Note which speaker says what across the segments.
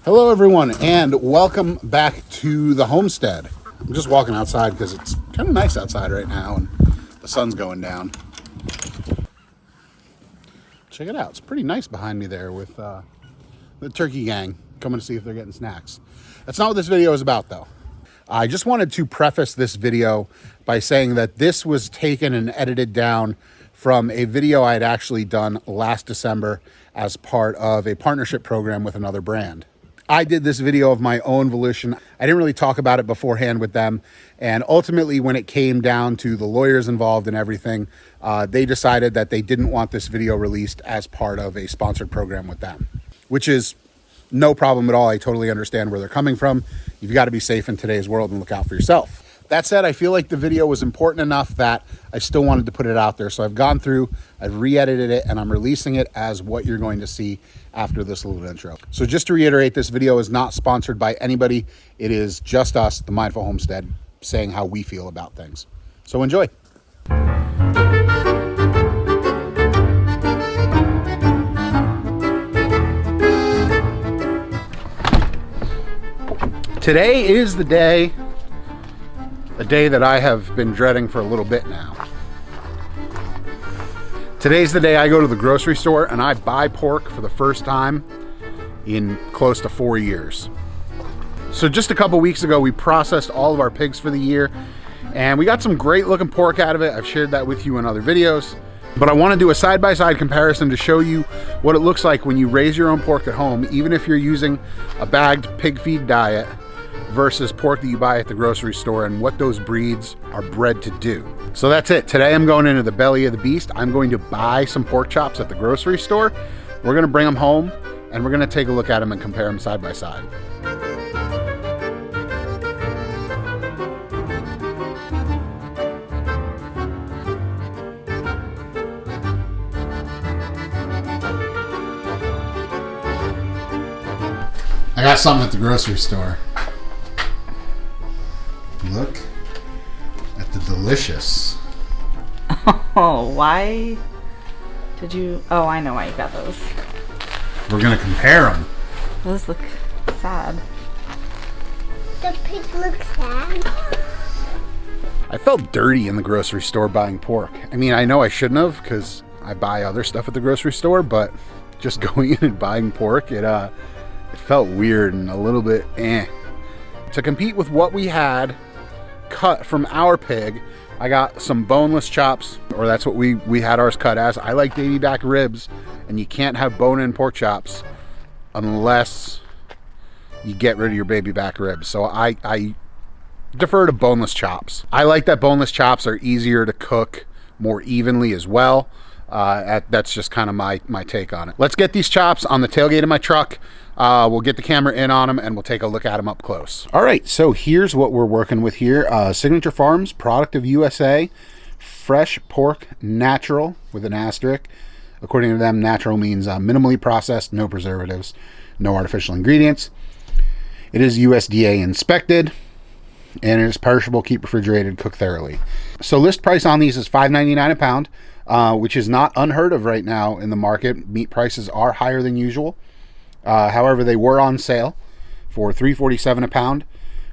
Speaker 1: Hello everyone and welcome back to the homestead. I'm just walking outside because it's kind of nice outside right now and the sun's going down. Check it out, it's pretty nice behind me there with the turkey gang coming to see if they're getting snacks. That's not what this video is about though. I just wanted to preface this video by saying that this was taken and edited down from a video I had actually done last December as part of a partnership program with another brand. I did this video of my own volition. I didn't really talk about it beforehand with them. And ultimately, when it came down to the lawyers involved and everything, they decided that they didn't want this video released as part of a sponsored program with them, which is no problem at all. I totally understand where they're coming from. You've got to be safe in today's world and look out for yourself. That said, I feel like the video was important enough that I still wanted to put it out there. So I've gone through, I've re-edited it, and I'm releasing it as what you're going to see after this little intro. So just to reiterate, this video is not sponsored by anybody. It is just us, the Mindful Homestead, saying how we feel about things. So enjoy. Today is the day, a day that I have been dreading for a little bit now. Today's the day I go to the grocery store and I buy pork for the first time in close to 4 years. So just a couple weeks ago, we processed all of our pigs for the year and we got some great looking pork out of it. I've shared that with you in other videos, but I want to do a side-by-side comparison to show you what it looks like when you raise your own pork at home, even if you're using a bagged pig feed diet versus pork that you buy at the grocery store and what those breeds are bred to do. So that's it. Today I'm going into the belly of the beast. I'm going to buy some pork chops at the grocery store. We're going to bring them home and we're going to take a look at them and compare them side by side. I got something at the grocery store. Look at the delicious.
Speaker 2: Oh, why did you? Oh, I know why you got those.
Speaker 1: We're gonna compare them.
Speaker 2: Those look sad.
Speaker 3: The pig looks sad.
Speaker 1: I felt dirty in the grocery store buying pork. I mean, I know I shouldn't have because I buy other stuff at the grocery store, but just going in and buying pork, it felt weird and a little bit To compete with what we had cut from our pig, I got some boneless chops, or that's what we had ours cut as. I like baby back ribs, and you can't have bone-in pork chops unless you get rid of your baby back ribs. So I defer to boneless chops. I like that boneless chops are easier to cook more evenly as well. That's just kind of my take on it. Let's get these chops on the tailgate of my truck. We'll get the camera in on them and we'll take a look at them up close. All right, so here's what we're working with here. Signature Farms, product of USA, fresh pork, natural with an asterisk. According to them, natural means minimally processed, no preservatives, no artificial ingredients. It is USDA inspected and it is perishable, keep refrigerated, cook thoroughly. So list price on these is $5.99 a pound, which is not unheard of right now in the market. Meat prices are higher than usual. However, they were on sale for $3.47 a pound,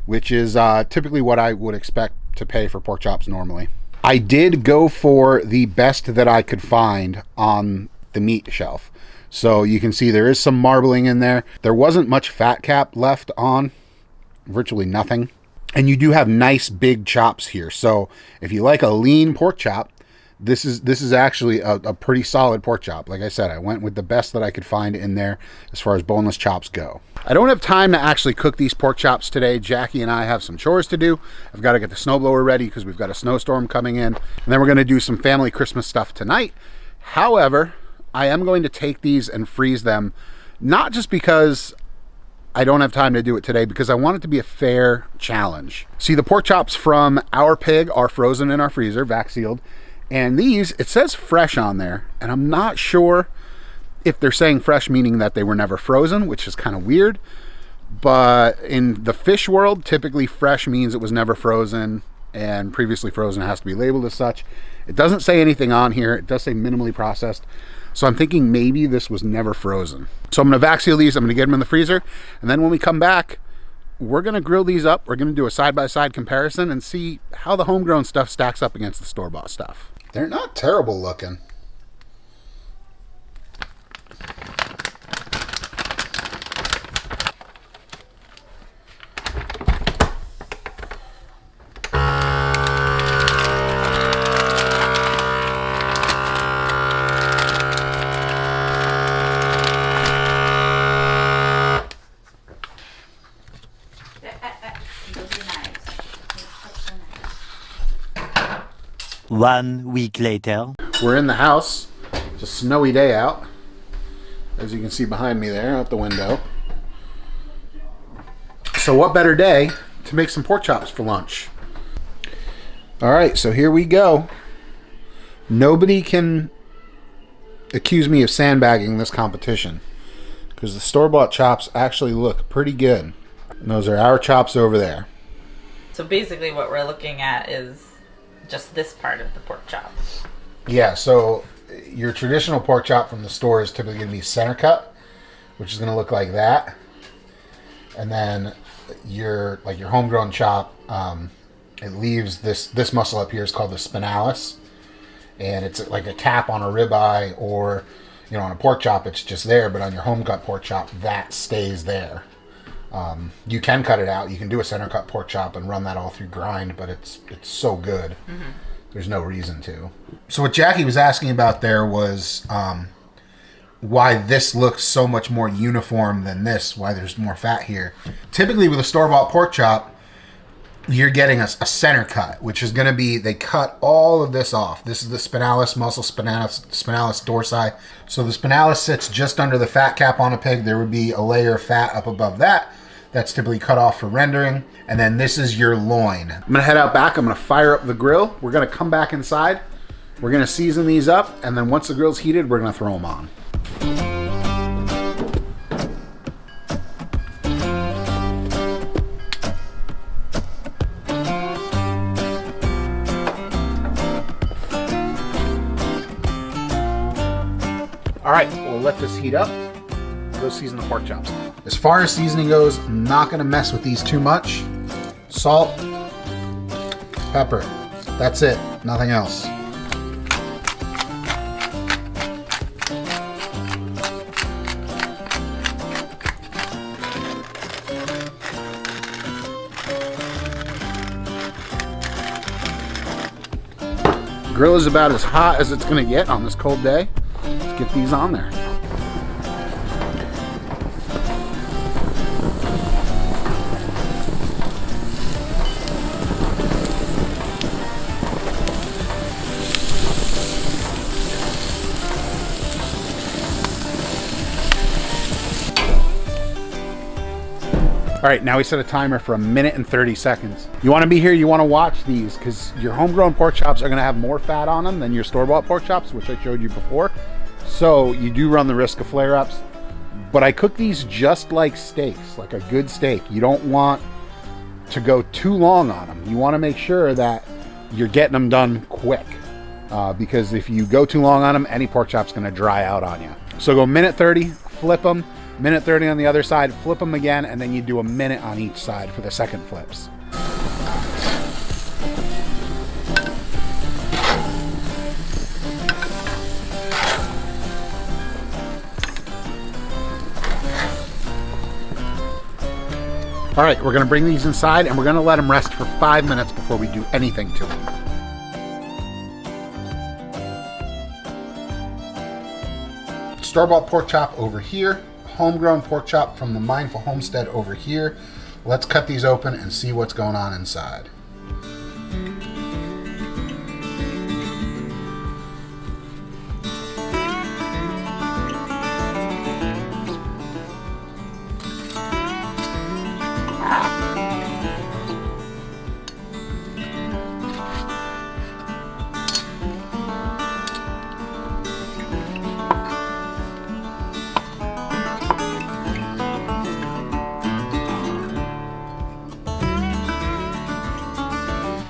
Speaker 1: which is typically what I would expect to pay for pork chops normally. I did go for the best that I could find on the meat shelf. So you can see there is some marbling in there. There wasn't much fat cap left on, virtually nothing. And you do have nice big chops here. So if you like a lean pork chop, this is actually a pretty solid pork chop. Like I said, I went with the best that I could find in there as far as boneless chops go. I don't have time to actually cook these pork chops today. Jackie and I have some chores to do. I've got to get the snowblower ready because we've got a snowstorm coming in. And then we're going to do some family Christmas stuff tonight. However, I am going to take these and freeze them, not just because I don't have time to do it today, because I want it to be a fair challenge. See, the pork chops from our pig are frozen in our freezer, vac sealed. And these, it says fresh on there, and I'm not sure if they're saying fresh meaning that they were never frozen, which is kind of weird. But in the fish world, typically fresh means it was never frozen, and previously frozen has to be labeled as such. It doesn't say anything on here. It does say minimally processed. So I'm thinking maybe this was never frozen. So I'm gonna vac seal these, I'm gonna get them in the freezer, and then when we come back, we're gonna grill these up. We're gonna do a side-by-side comparison and see how the homegrown stuff stacks up against the store-bought stuff. They're not terrible looking.
Speaker 4: One week later.
Speaker 1: We're in the house. It's a snowy day out. As you can see behind me there, out the window. So what better day to make some pork chops for lunch? All right, so here we go. Nobody can accuse me of sandbagging this competition because the store-bought chops actually look pretty good. And those are our chops over there.
Speaker 2: So basically what we're looking at is just this part of the pork chop.
Speaker 1: Yeah, so your traditional pork chop from the store is typically going to be center cut, which is going to look like that. And then your homegrown chop, it leaves this muscle up here is called the spinalis, and it's like a cap on a ribeye, or on a pork chop it's just there, but on your home cut pork chop that stays there. You can cut it out. You can do a center cut pork chop and run that all through grind, but it's so good. Mm-hmm. There's no reason to. So what Jackie was asking about there was why this looks so much more uniform than this, why there's more fat here. Typically with a store-bought pork chop, you're getting a center cut, which is going to be, they cut all of this off. This is the spinalis muscle, spinalis dorsi. So the spinalis sits just under the fat cap on a pig. There would be a layer of fat up above that. That's typically cut off for rendering. And then this is your loin. I'm gonna head out back, I'm gonna fire up the grill. We're gonna come back inside. We're gonna season these up, and then once the grill's heated, we're gonna throw them on. All right, we'll let this heat up. Go season the pork chops. As far as seasoning goes, I'm not gonna mess with these too much. Salt, pepper, that's it, nothing else. Grill is about as hot as it's gonna get on this cold day. Let's get these on there. All right, now we set a timer for 1 minute and 30 seconds. You wanna be here, you wanna watch these, because your homegrown pork chops are gonna have more fat on them than your store-bought pork chops, which I showed you before. So you do run the risk of flare-ups, but I cook these just like steaks, like a good steak. You don't want to go too long on them. You wanna make sure that you're getting them done quick, because if you go too long on them, any pork chop's gonna dry out on you. So go minute 30, flip them, minute 30 on the other side, flip them again, and then you do a minute on each side for the second flips. All right, we're gonna bring these inside and we're gonna let them rest for 5 minutes before we do anything to them. Store-bought pork chop over here. Homegrown pork chop from the Mindful Homestead over here. Let's cut these open and see what's going on inside.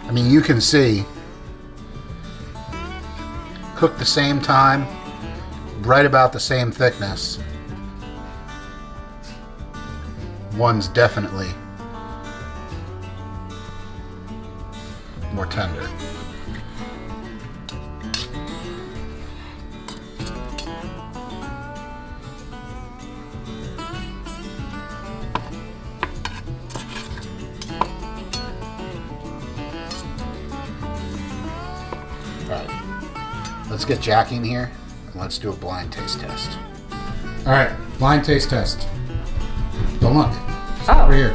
Speaker 1: I mean, you can see, cooked the same time, right about the same thickness. One's definitely more tender. Let's get Jackie in here and let's do a blind taste test. All right, blind taste test. Don't look. It's over here.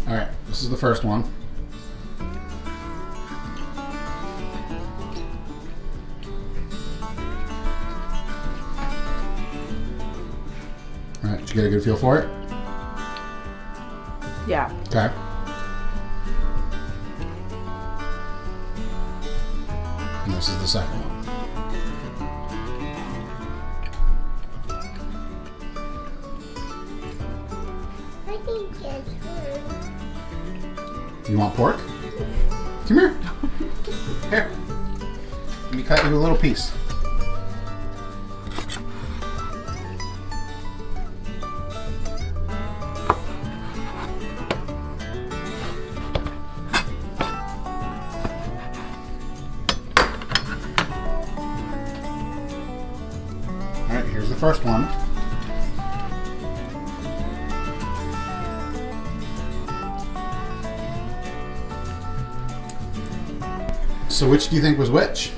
Speaker 1: All right, this is the first one. All right, did you get a good feel for it?
Speaker 2: Yeah.
Speaker 1: Okay. And this is the second one.
Speaker 3: I think it's good.
Speaker 1: You want pork? Come here. Here. Let me cut you a little piece. Alright, here's the first one. So which do you think was which?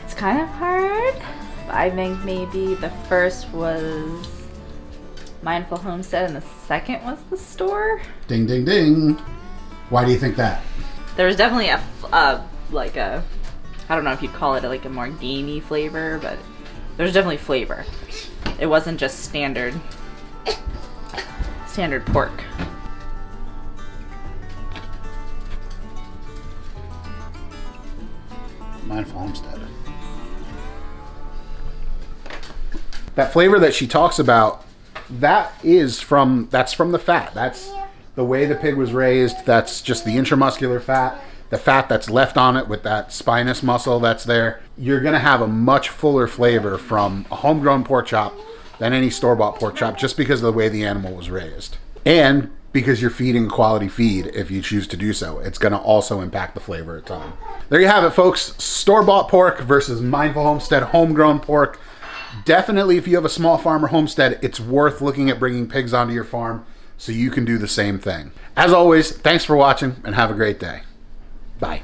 Speaker 2: It's kind of hard. I think maybe the first was Mindful Homestead and the second was the store.
Speaker 1: Ding, ding, ding. Why do you think that?
Speaker 2: There was definitely a I don't know if you'd call it like a more gamey flavor, but there's definitely flavor. It wasn't just standard pork.
Speaker 1: Mindful Homestead. That flavor that she talks about, that's from the fat. That's the way the pig was raised. That's just the intramuscular fat. The fat that's left on it with that spinous muscle that's there. You're gonna have a much fuller flavor from a homegrown pork chop than any store-bought pork chop, just because of the way the animal was raised. And because you're feeding a quality feed, if you choose to do so, it's gonna also impact the flavor a ton. There you have it, folks. Store-bought pork versus Mindful Homestead homegrown pork. Definitely, if you have a small farm or homestead, it's worth looking at bringing pigs onto your farm so you can do the same thing. As always, thanks for watching and have a great day. Bye.